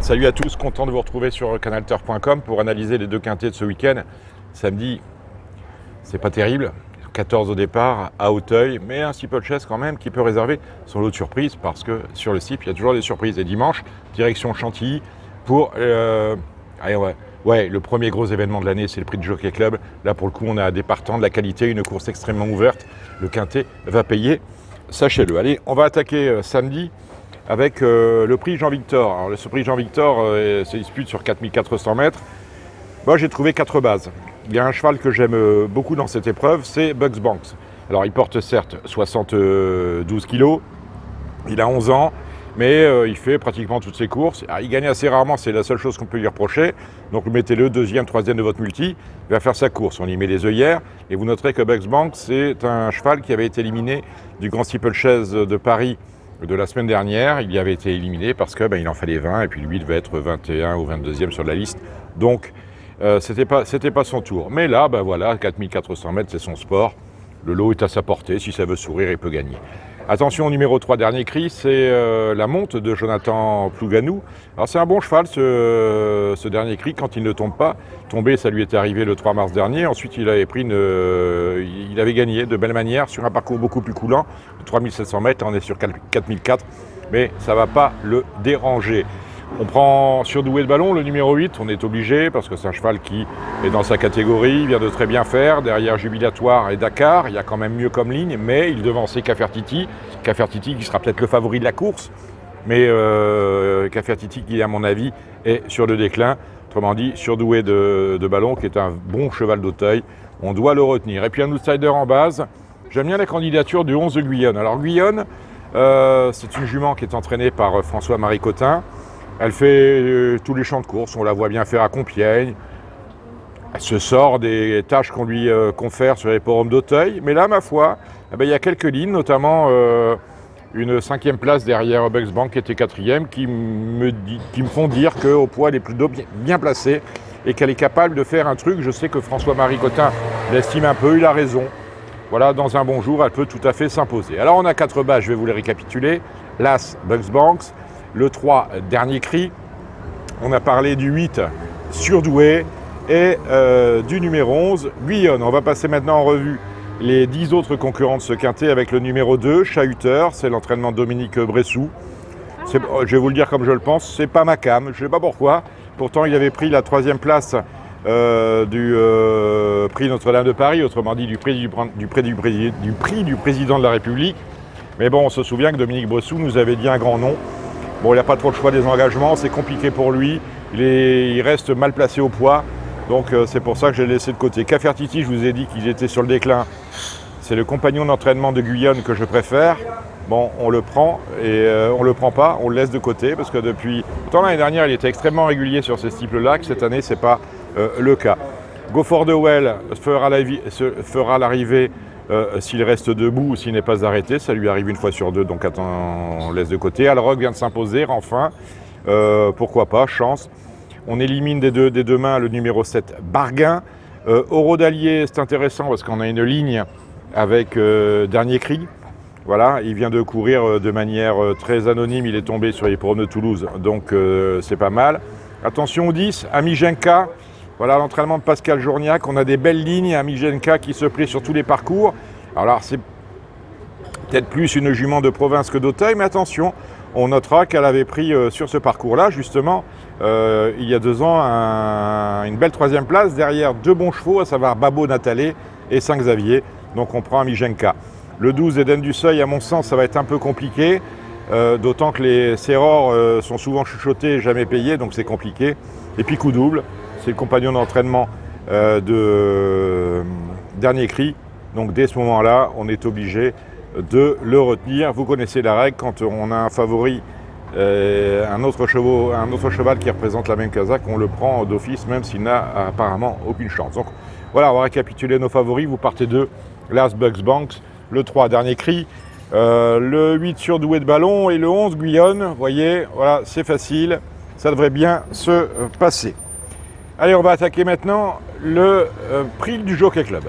Salut à tous, content de vous retrouver sur canalturf.com pour analyser les deux quintés de ce week-end. Samedi, c'est pas terrible, 14 au départ à Auteuil, mais un steeplechase quand même qui peut réserver son lot de surprises parce que sur le steeple, il y a toujours des surprises. Et dimanche, direction Chantilly pour le premier gros événement de l'année, c'est le prix de Jockey Club. Là, pour le coup, on a des partants, de la qualité, une course extrêmement ouverte. Le quintet va payer, sachez-le. Allez, on va attaquer samedi avec le prix Jean-Victor. Alors, ce prix Jean-Victor se dispute sur 4400 mètres. Moi, j'ai trouvé 4 bases. Il y a un cheval que j'aime beaucoup dans cette épreuve, c'est Bugs Banks. Alors, il porte certes 72 kilos, il a 11 ans, mais il fait pratiquement toutes ses courses. Alors, il gagne assez rarement, c'est la seule chose qu'on peut lui reprocher. Donc, mettez-le deuxième, troisième de votre multi, il va faire sa course. On y met les œillères, et vous noterez que Bugs Banks, c'est un cheval qui avait été éliminé du Grand Steeplechase de Paris de la semaine dernière. Il y avait été éliminé parce que il en fallait 20 et puis lui devait être 21 ou 22e sur la liste. Donc c'était pas son tour. Mais là, voilà, 4400 mètres, c'est son sport. Le lot est à sa portée. Si ça veut sourire, il peut gagner. Attention au numéro 3, dernier cri, c'est la monte de Jonathan Plouganou. Alors c'est un bon cheval ce dernier cri quand il ne tombe pas. Tomber, ça lui était arrivé le 3 mars dernier. Ensuite, il avait il avait gagné de belle manière sur un parcours beaucoup plus coulant. 3700 mètres, on est sur 4004, mais ça ne va pas le déranger. On prend Surdoué de Ballon, le numéro 8, on est obligé parce que c'est un cheval qui est dans sa catégorie, il vient de très bien faire. Derrière Jubilatoire et Dakar, il y a quand même mieux comme ligne, mais il devançait Cafertiti. Cafertiti qui sera peut-être le favori de la course, mais Cafertiti qui, à mon avis, est sur le déclin. Autrement dit, Surdoué de Ballon, qui est un bon cheval d'Auteuil, on doit le retenir. Et puis un outsider en base, j'aime bien la candidature du 11 de Guyonne. Alors Guyonne, c'est une jument qui est entraînée par François-Marie Cotin. Elle fait tous les champs de course, on la voit bien faire à Compiègne. Elle se sort des tâches qu'on lui confère sur les forums d'Auteuil. Mais là, ma foi, il y a quelques lignes, notamment une 5e place derrière Bugs Banks qui était 4e, qui me font dire qu'au poids, elle est plutôt bien placée et qu'elle est capable de faire un truc. Je sais que François-Marie Cotin l'estime un peu, il a raison. Voilà, dans un bon jour, elle peut tout à fait s'imposer. Alors, on a 4 bases, je vais vous les récapituler. L'As, Bugs Banks. Le 3, dernier cri. On a parlé du 8, Surdoué. Et du numéro 11, Guyonne. On va passer maintenant en revue les 10 autres concurrents de ce quintet avec le numéro 2, Chahuteur. C'est l'entraînement de Dominique Bressou. Je vais vous le dire comme je le pense, c'est pas ma cam. Je ne sais pas pourquoi. Pourtant, il avait pris la 3e place du prix Notre-Dame de Paris, autrement dit du prix du président de la République. Mais bon, on se souvient que Dominique Bressou nous avait dit un grand nom. Bon, il n'a pas trop le choix des engagements, c'est compliqué pour lui. Il reste mal placé au poids, donc c'est pour ça que j'ai laissé de côté. Cafertiti, je vous ai dit qu'il était sur le déclin. C'est le compagnon d'entraînement de Guyonne que je préfère. Bon, on le prend et on le prend pas, on le laisse de côté parce que depuis... Pourtant l'année dernière, il était extrêmement régulier sur ces steeples-là, que cette année, c'est pas le cas. Go for the Well fera l'arrivée s'il reste debout ou s'il n'est pas arrêté. Ça lui arrive une fois sur deux, donc on laisse de côté. Alrock vient de s'imposer, enfin. Pourquoi pas, chance. On élimine des deux mains le numéro 7, Barguin. Oro d'Allier, c'est intéressant parce qu'on a une ligne avec Dernier Cri. Voilà, il vient de courir de manière très anonyme, il est tombé sur les forums de Toulouse, donc c'est pas mal. Attention au 10, Amigenka. Voilà l'entraînement de Pascal Journiac. On a des belles lignes, Amigenka qui se plaît sur tous les parcours. Alors c'est peut-être plus une jument de province que d'Auteuil, mais attention, on notera qu'elle avait pris sur ce parcours-là, justement, il y a 2 ans, une belle 3e place derrière 2 bons chevaux, à savoir Babo Nathalie et Saint-Xavier. Donc on prend Amigenka. Le 12, Eden du Seuil, à mon sens, ça va être un peu compliqué, d'autant que les Serrors sont souvent chuchotés et jamais payés, donc c'est compliqué. Et puis coup double, c'est le compagnon d'entraînement de Dernier Cri. Donc dès ce moment-là, on est obligé de le retenir. Vous connaissez la règle, quand on a un favori, un autre cheval qui représente la même casaque, on le prend d'office, même s'il n'a apparemment aucune chance. Donc voilà, on va récapituler nos favoris. Vous partez de Last Bugs Banks, le 3, Dernier Cri, le 8, Surdoué de Ballon et le 11, Guyonne. Vous voyez, voilà, c'est facile, ça devrait bien se passer. Allez, on va attaquer maintenant le prix du Jockey Club.